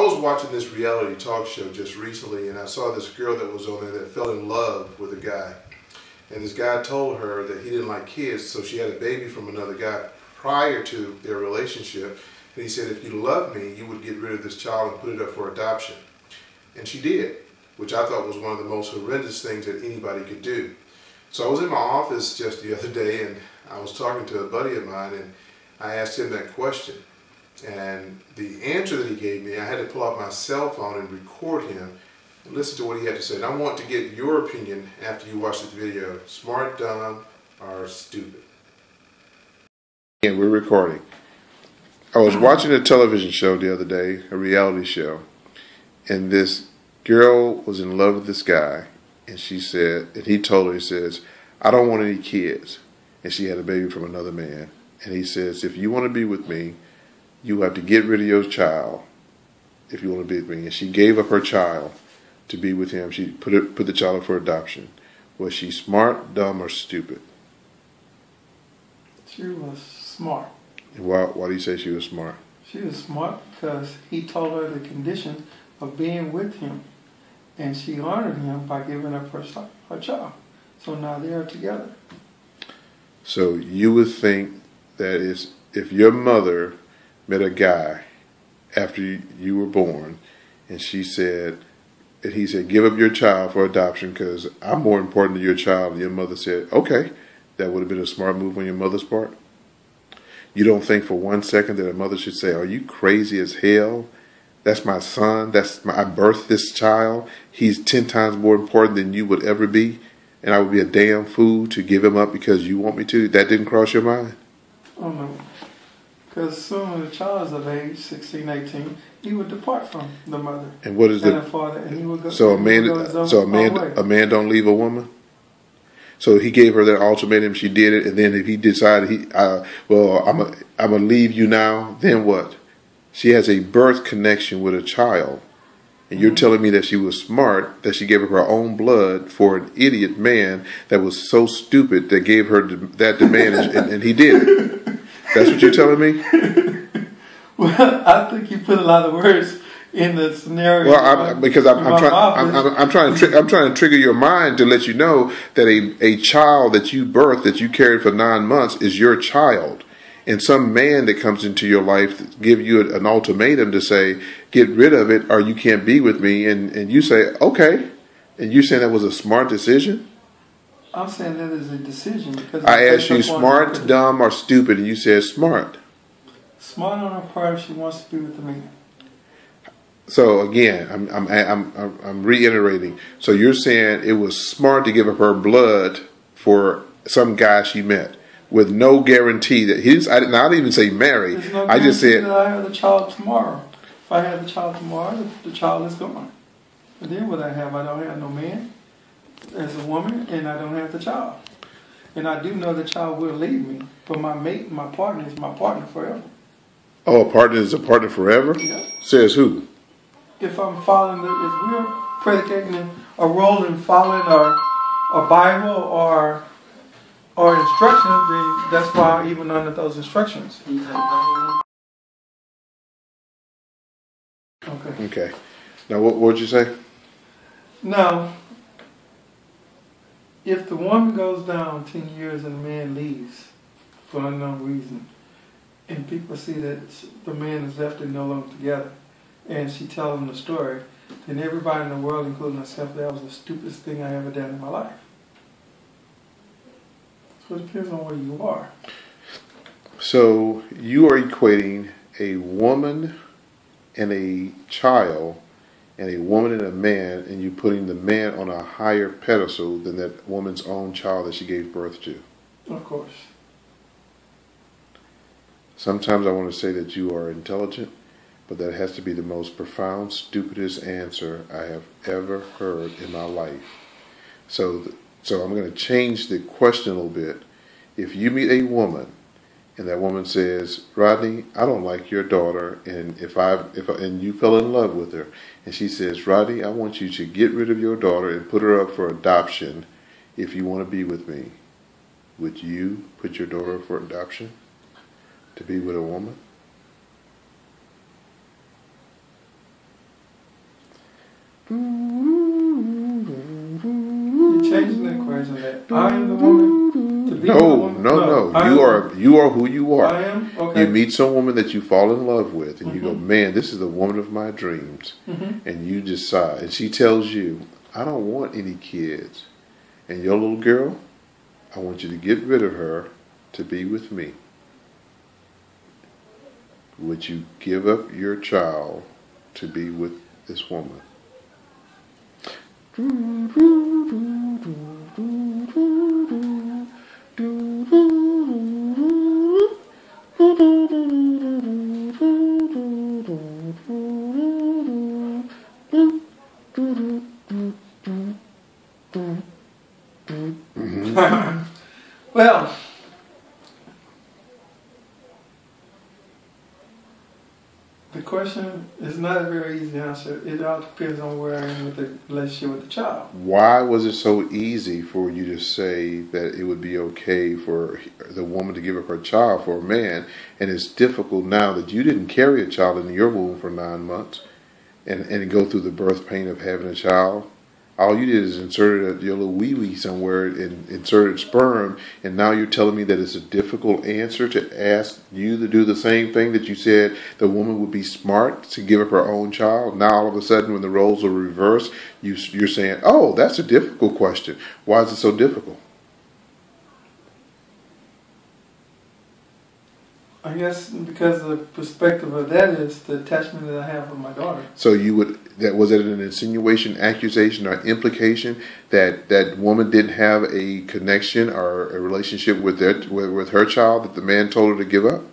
was watching this reality talk show just recently, and I saw this girl that was on there that fell in love with a guy. And this guy told her that he didn't like kids, so she had a baby from another guy prior to their relationship. And he said, if you love me, you would get rid of this child and put it up for adoption. And she did, which I thought was one of the most horrendous things that anybody could do. So I was in my office just the other day, and I was talking to a buddy of mine, and I asked him that question. And the answer that he gave me, I had to pull out my cell phone and record him and listen to what he had to say. And I want to get your opinion after you watch this video. Smart, dumb, or stupid? And we're recording. I was watching a television show the other day, a reality show, and this girl was in love with this guy, and she said, and he told her, he says, I don't want any kids. And she had a baby from another man. And he says, if you want to be with me, you have to get rid of your child if you want to be with me. And she gave up her child to be with him. She put the child up for adoption. Was she smart, dumb, or stupid? She was smart. And why do you say she was smart? She was smart because he told her the condition of being with him. And she honored him by giving up her child. So now they are together. So you would think that if your mother met a guy after you were born, and he said, give up your child for adoption because I'm more important than your child, and your mother said, okay, that would have been a smart move on your mother's part? You don't think for 1 second that a mother should say, are you crazy as hell? That's my son. I birthed this child. He's 10 times more important than you would ever be, and I would be a damn fool to give him up because you want me to? That didn't cross your mind? Oh, no. Because soon when the child is of age, 16, 18, he would depart from the mother and what is the father, and he would go. So a man don't leave a woman. So he gave her that ultimatum. She did it, and then if he decided I'm gonna leave you now, then what? She has a birth connection with a child, and you're telling me that she was smart, that she gave up her own blood for an idiot man that was so stupid that gave her that demand, and he did it. That's what you're telling me? Well, I think you put a lot of words in the scenario. Well, I'm trying to trigger your mind to let you know that a child that you birthed, that you carried for 9 months, is your child. And some man that comes into your life give you an ultimatum to say, get rid of it or you can't be with me, and you say, okay. And you saying that was a smart decision? I'm saying that is a decision because I asked you smart, dumb, or stupid, and you said smart. Smart on her part if she wants to be with the man. So again, I'm reiterating. So you're saying it was smart to give up her blood for some guy she met with no guarantee that I didn't even say marry. There's no I just said that I have the child tomorrow. If I have the child tomorrow, the child is gone. And then what I don't have no man as a woman, and I don't have the child. And I do know the child will leave me, but my mate, my partner, is my partner forever. Oh, a partner is a partner forever? Yeah. Says who? If I'm following, if we're predicating a role in following a Bible or instructions, then that's why I'm even under those instructions. Okay. Okay. Now, what would you say? Now, if the woman goes down 10 years and the man leaves for unknown reason, and people see that the man is left and no longer together, and she tells them the story, then everybody in the world, including myself, that was the stupidest thing I ever done in my life. So it depends on where you are. So you are equating a woman and a child and a woman and a man, and you putting the man on a higher pedestal than that woman's own child that she gave birth to. Of course. Sometimes I want to say that you are intelligent, but that has to be the most profound, stupidest answer I have ever heard in my life. So I'm going to change the question a little bit. If you meet a woman and that woman says, Rodney, I don't like your daughter, and and you fell in love with her, and she says, Rodney, I want you to get rid of your daughter and put her up for adoption if you want to be with me, would you put your daughter up for adoption to be with a woman? You're changing the equation that I am the woman to be the woman. No. You are who you are. I am? Okay. You meet some woman that you fall in love with, and you go, man, this is the woman of my dreams. And you decide, and she tells you, I don't want any kids. And your little girl, I want you to get rid of her to be with me. Would you give up your child to be with this woman? Well, the question is not a very easy answer. It all depends on where I am with the relationship with the child. Why was it so easy for you to say that it would be okay for the woman to give up her child for a man, and it's difficult now that you didn't carry a child in your womb for 9 months and go through the birth pain of having a child? All you did is inserted your little wee-wee somewhere and inserted sperm, and now you're telling me that it's a difficult answer to ask you to do the same thing that you said the woman would be smart to give up her own child. Now all of a sudden when the roles are reversed, you're saying, oh, that's a difficult question. Why is it so difficult? I guess because the perspective of that is the attachment that I have with my daughter. So was it an insinuation, accusation, or implication that that woman didn't have a connection or a relationship with her child that the man told her to give up?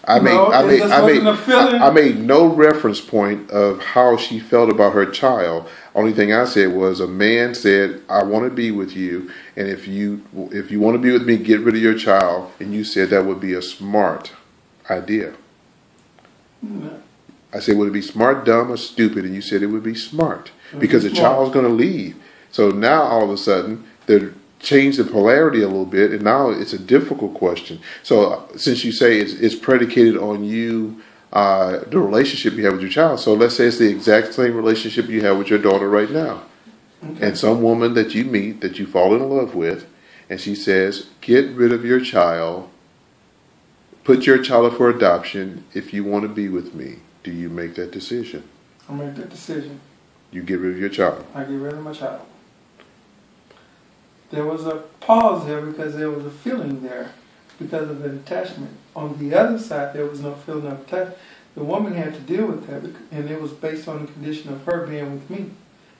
I made no reference point of how she felt about her child. Only thing I said was a man said, I want to be with you, and if you want to be with me, get rid of your child. And you said that would be a smart idea. No. I said, would it be smart, dumb, or stupid? And you said it would be smart because the child's going to leave. So now all of a sudden they're changed the polarity a little bit, and now it's a difficult question. So since you say it's predicated on you, the relationship you have with your child, so let's say it's the exact same relationship you have with your daughter right now. Okay. And some woman that you meet, that you fall in love with, and she says, get rid of your child, put your child up for adoption if you want to be with me. Do you make that decision? I make that decision. You get rid of your child. I get rid of my child. There was a pause there because there was a feeling there because of the attachment. On the other side, there was no feeling of attachment. The woman had to deal with that, and it was based on the condition of her being with me.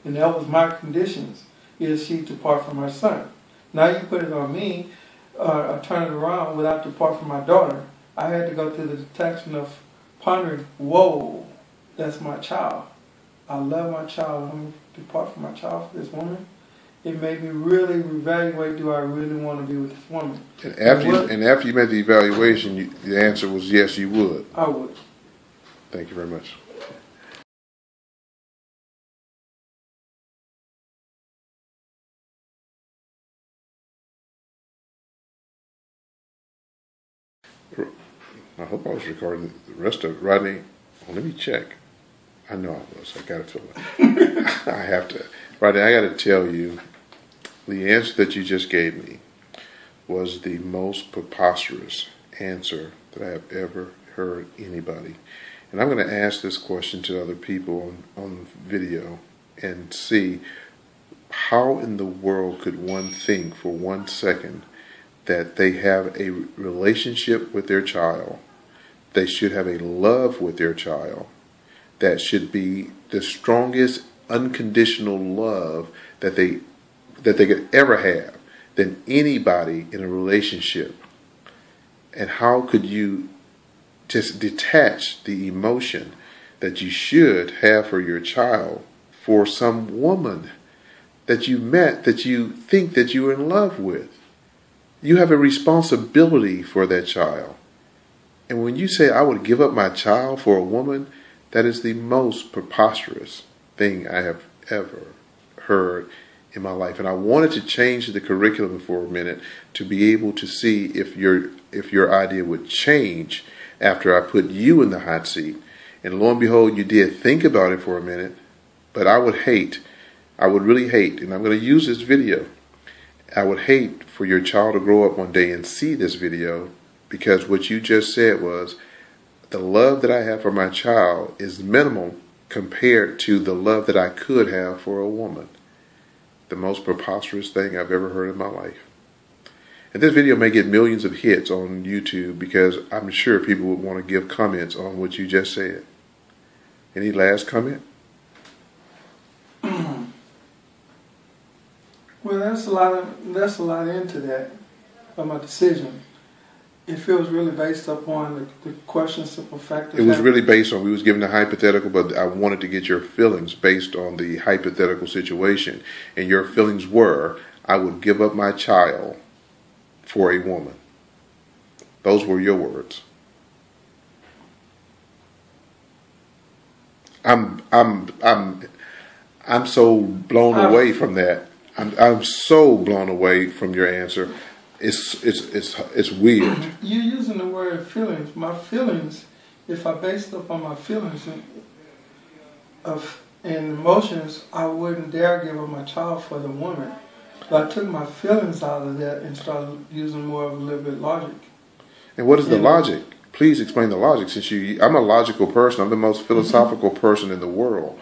And that was my conditions, is she to part from her son. Now you put it on me, turn it around without to part from my daughter. I had to go through the detachment of pondering, whoa, that's my child. I love my child. I'm going to depart from my child for this woman. It made me really reevaluate, do I really want to be with this woman? And after you made the evaluation, the answer was yes, you would. I would. Thank you very much. I hope I was recording the rest of it. Rodney, well, let me check. I know I was. I got to tell you. I have to. Rodney, I got to tell you, the answer that you just gave me was the most preposterous answer that I have ever heard anybody. And I'm going to ask this question to other people on video and see how in the world could one think for 1 second that they have a relationship with their child, they should have a love with their child, that should be the strongest unconditional love that they could ever have than anybody in a relationship. And how could you just detach the emotion that you should have for your child for some woman that you met, that you think that you're in love with? You have a responsibility for that child. And when you say, I would give up my child for a woman, that is the most preposterous thing I have ever heard in my life. And I wanted to change the curriculum for a minute to be able to see if your idea would change after I put you in the hot seat. And lo and behold, you did think about it for a minute, But I would really hate, and I'm going to use this video, I would hate for your child to grow up one day and see this video, because what you just said was, the love that I have for my child is minimal compared to the love that I could have for a woman. The most preposterous thing I've ever heard in my life. And this video may get millions of hits on YouTube because I'm sure people would want to give comments on what you just said. Any last comment? Well, that's a lot into that of my decision. If it was really based upon the question, simple fact. It was really based on, we was given a hypothetical, but I wanted to get your feelings based on the hypothetical situation. And your feelings were, I would give up my child for a woman. Those were your words. I'm so blown away from that. I'm so blown away from your answer. It's weird. You're using the word feelings. My feelings, if I based up on my feelings and emotions, I wouldn't dare give up my child for the woman. But I took my feelings out of that and started using more of a little bit logic. And what is the logic? Please explain the logic. Since I'm a logical person, I'm the most philosophical person in the world.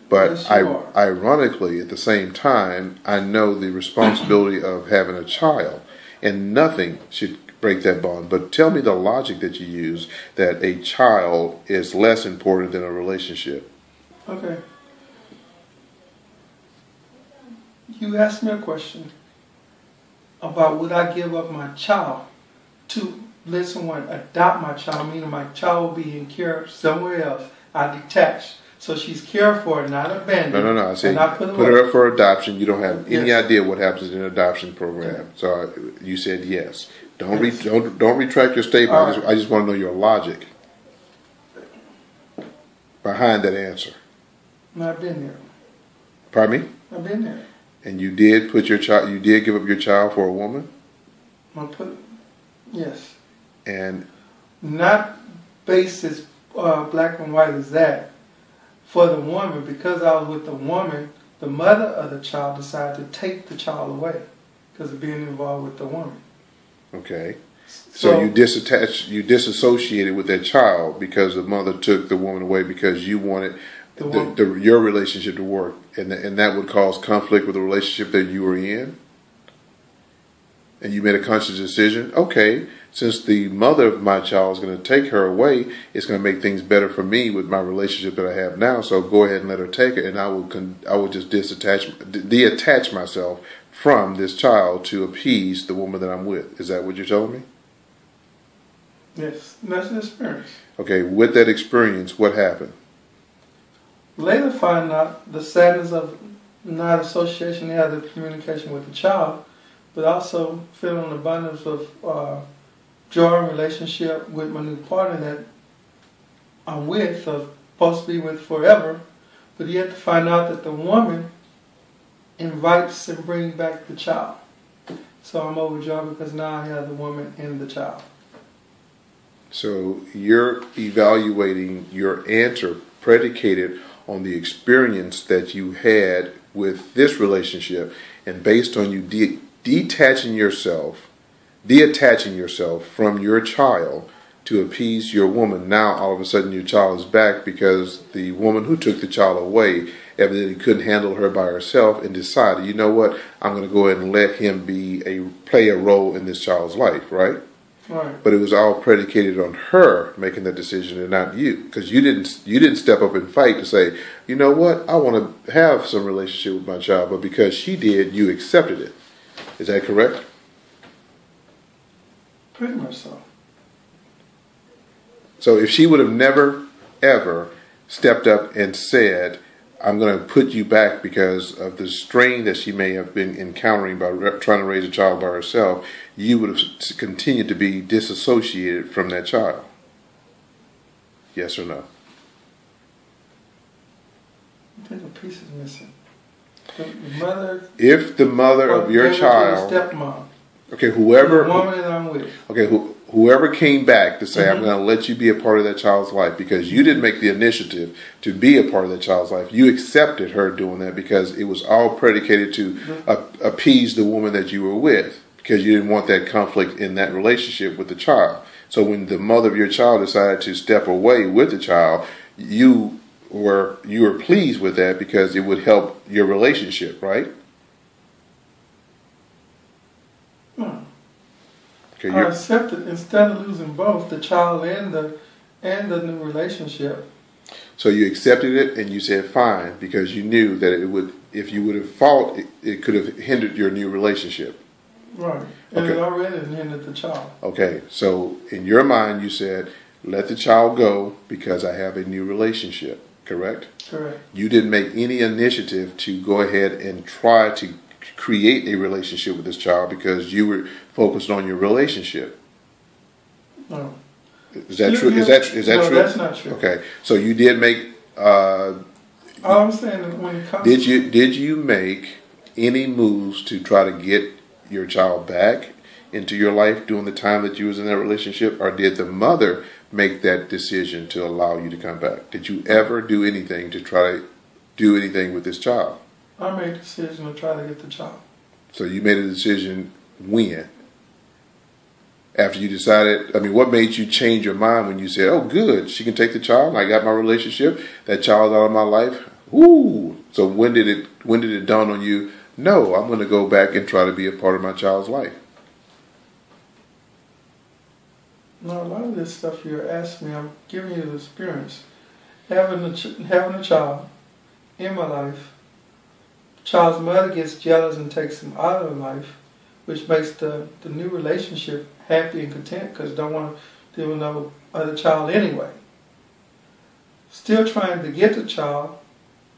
But Yes, you are. Ironically, at the same time, I know the responsibility of having a child. And nothing should break that bond. But tell me the logic that you use, that a child is less important than a relationship. Okay. You asked me a question about would I give up my child to let someone adopt my child, meaning my child will be in care somewhere else. I detach. So she's cared for, not abandoned. No. I said put her up for adoption. You don't have any Yes. idea what happens in an adoption program. Okay. So you said yes. Don't Yes. don't retract your statement. All right. I just want to know your logic behind that answer. No, I've been there. Pardon me? I've been there. And you did put your child. You did give up your child for a woman. Yes. And Not based as black and white as that. For the woman, because I was with the woman, the mother of the child decided to take the child away because of being involved with the woman. okay. So you disassociated with that child because the mother took the woman away because you wanted your relationship to work, and that would cause conflict with the relationship that you were in. And you made a conscious decision. Okay, since the mother of my child is going to take her away, it's going to make things better for me with my relationship that I have now. So go ahead and let her take it, and I will just detach myself from this child to appease the woman that I'm with. Is that what you're telling me? Yes, that's the experience. Okay, with that experience, what happened? Later find out the sadness of not association, the other communication with the child, but also feeling an abundance of joy and relationship with my new partner that I'm with, or supposed to be with forever. But you have to find out that the woman invites and brings back the child. So I'm overjoyed because now I have the woman and the child. So you're evaluating your answer predicated on the experience that you had with this relationship, and based on you detaching yourself from your child to appease your woman. Now all of a sudden your child is back because the woman who took the child away evidently couldn't handle her by herself and decided, you know what, I'm going to go ahead and let him play a role in this child's life, right? Right. But it was all predicated on her making that decision and not you, because you didn't step up and fight to say, you know what, I want to have some relationship with my child, but because she did, you accepted it. Is that correct? Pretty much so. So if she would have never, ever stepped up and said, I'm going to put you back because of the strain that she may have been encountering by trying to raise a child by herself, you would have continued to be disassociated from that child. Yes or no? I think a piece is missing. The mother. If the mother of your The child, stepmom. okay, whoever, The woman that I'm with. okay, whoever came back to say, Mm-hmm. I'm going to let you be a part of that child's life because you didn't make the initiative to be a part of that child's life. You accepted her doing that because it was all predicated to appease the woman that you were with because you didn't want that conflict in that relationship with the child. So when the mother of your child decided to step away with the child, you were pleased with that because it would help your relationship, right? No. Okay, I accepted instead of losing both the child and the new relationship. so you accepted it and you said fine because you knew that it would, if you would have fought, it could have hindered your new relationship. Right. And Okay. it already hindered the child. Okay, so in your mind you said, let the child go because I have a new relationship, correct? Correct. You didn't make any initiative to go ahead and try to create a relationship with this child because you were focused on your relationship. No. Is that true? Is that no, true? That's not true. Okay, so you did make. All I'm saying is when it comes Did you make any moves to try to get your child back into your life during the time that you was in that relationship, or did the mother make that decision to allow you to come back? Did you ever do anything to try to do anything with this child? I made a decision to try to get the child. So you made a decision when? After you decided, I mean, what made you change your mind when you said, oh, good, she can take the child, I got my relationship, that child's out of my life? Ooh. So when did it dawn on you, no, I'm going to go back and try to be a part of my child's life? No, a lot of this stuff you're asking me, I'm giving you the experience. Having a child in my life, child's mother gets jealous and takes him out of life, which makes the new relationship happy and content because don't want to deal with no other child anyway. Still trying to get the child,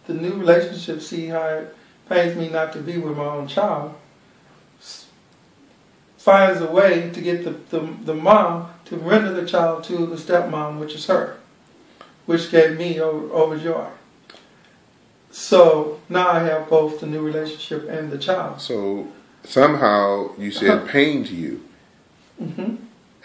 the new relationship, see how it pains me not to be with my own child, finds a way to get the mom to render the child to the stepmom, which is her, which gave me overjoy. So now I have both the new relationship and the child. So somehow you said pain to you Mm-hmm.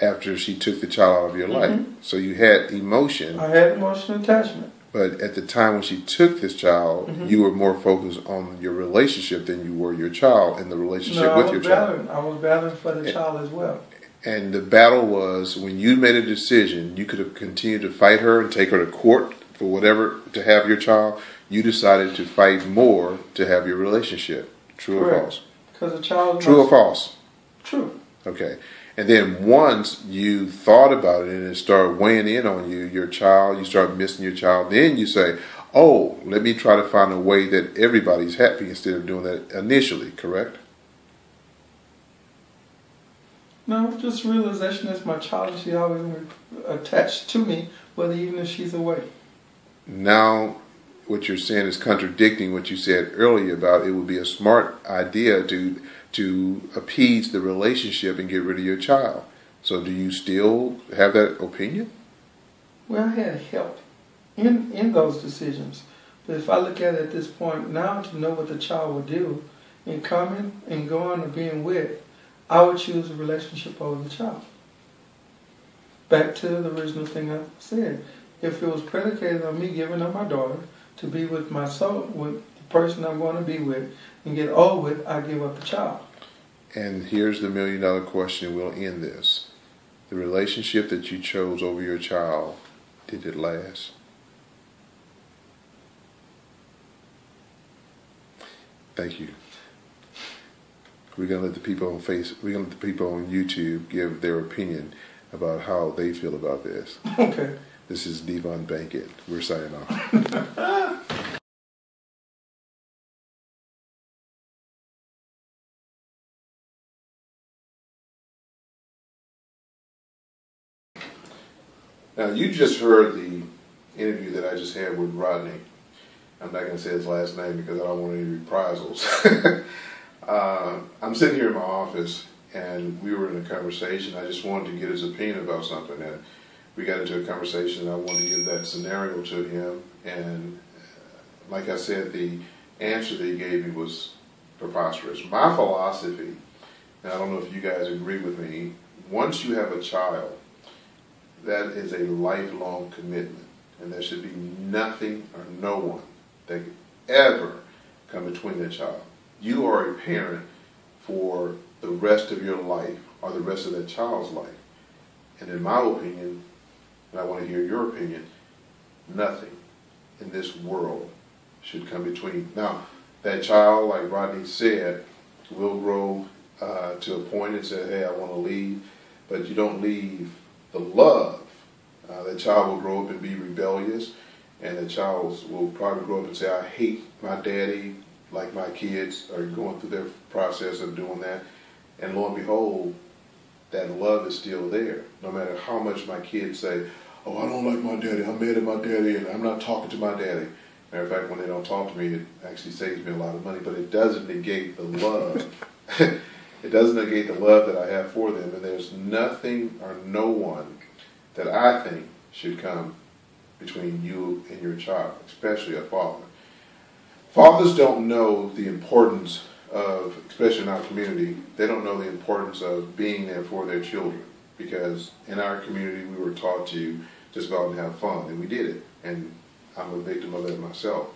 after she took the child out of your life. So you had emotion, I had emotional attachment. but at the time when she took this child, you were more focused on your relationship than you were your child and the relationship with your child. I was battling for the child as well. And the battle was when you made a decision, you could have continued to fight her and take her to court for whatever to have your child. You decided to fight more to have your relationship. True Correct. or false? Because the child. True or false? True. Okay. And then once you thought about it and it started weighing in on you, your child, you start missing your child, then you say, oh, let me try to find a way that everybody's happy instead of doing that initially, correct? No, just realization that's my child and she's always attached to me, whether even if she's away. Now, what you're saying is contradicting what you said earlier about it would be a smart idea to appease the relationship and get rid of your child. So do you still have that opinion? Well, I had help in those decisions. But if I look at it at this point now to know what the child would do in coming and going or being with, I would choose a relationship over the child. Back to the original thing I said. If it was predicated on me giving up my daughter to be with my soul, with the person I'm going to be with, and get old with, I give up the child. And here's the $1 million question, we'll end this. The relationship that you chose over your child, did it last? Thank you. We're gonna let the people on YouTube give their opinion about how they feel about this. Okay. This is Devon Bankett. We're signing off. Now, you just heard the interview that I just had with Rodney. I'm not going to say his last name because I don't want any reprisals. I'm sitting here in my office, and we were in a conversation. I just wanted to get his opinion about something, and we got into a conversation, and I wanted to give that scenario to him. And like I said, the answer that he gave me was preposterous. My philosophy, and I don't know if you guys agree with me, once you have a child, that is a lifelong commitment, and there should be nothing or no one that could ever come between the child. You are a parent for the rest of your life or the rest of that child's life. And in my opinion, and I want to hear your opinion, nothing in this world should come between. Now, that child, like Rodney said, will grow to a point and say, hey, I want to leave, but you don't leave the love. That child will grow up and be rebellious, and the child will probably grow up and say, I hate my daddy, like my kids are going through their process of doing that. And lo and behold, that love is still there. No matter how much my kids say, oh, I don't like my daddy, I'm mad at my daddy, and I'm not talking to my daddy. Matter of fact, when they don't talk to me, it actually saves me a lot of money, but it doesn't negate the love. It doesn't negate the love that I have for them, and there's nothing or no one that I think should come between you and your child, especially a father. Fathers don't know the importance of, especially in our community, they don't know the importance of being there for their children, because in our community we were taught to just go out and have fun, and we did it, and I'm a victim of that myself.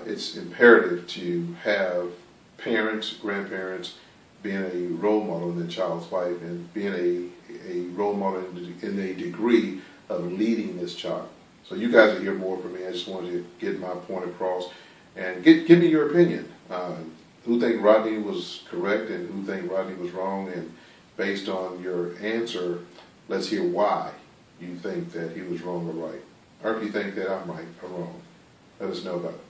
It's imperative to have parents, grandparents, being a role model in their child's life and being a role model in a degree of leading this child. So you guys will hear more from me. I just wanted to get my point across and give me your opinion. Who think Rodney was correct and who think Rodney was wrong? And based on your answer, let's hear why you think that he was wrong or right. Or if you think that I'm right or wrong. Let us know about it.